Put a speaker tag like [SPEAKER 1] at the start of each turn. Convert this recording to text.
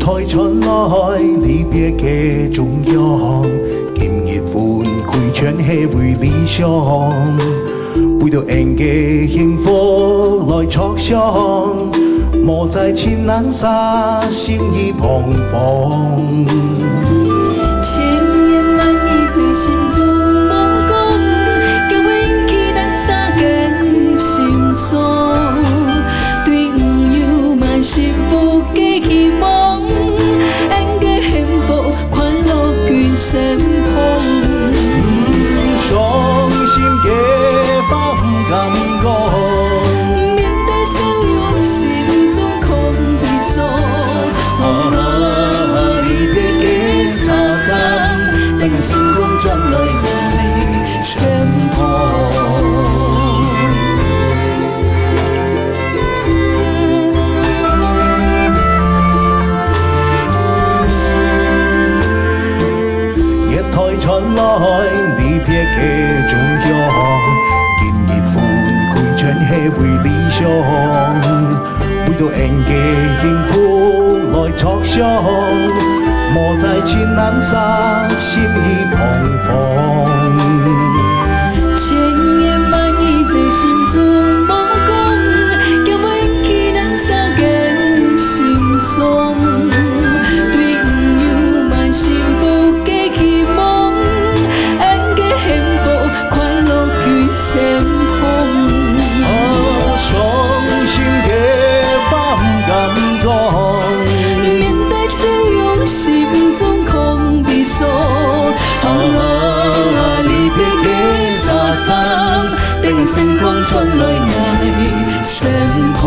[SPEAKER 1] 台传来离别嘅中央，今日换开窗起为理想，为到人嘅幸福来促想，莫在千难沙，心意彷徨。
[SPEAKER 2] 千言万语在心中无讲，叫我引起咱三个心酸。对朋友满幸福嘅希望，恩嘅幸福快乐眷身旁。
[SPEAKER 1] 伤心嘅话唔敢讲，
[SPEAKER 2] 面带笑容，心中空悲伤。离别嘅茶站，等星光转来我身旁。
[SPEAKER 1] 月台传来离别嘅中央，今日欢开窗起为理想，为到人嘅幸福来促想，莫在千难沙，心意彷徨。
[SPEAKER 2] 千言万语在心中无讲，叫我引起咱三个心酸。对朋友满幸福嘅希望，恩嘅幸福快乐眷身旁。
[SPEAKER 1] 伤心嘅话唔敢讲，
[SPEAKER 2] 面带笑容，心中空悲伤。离别嘅茶站，等星光转来我身旁。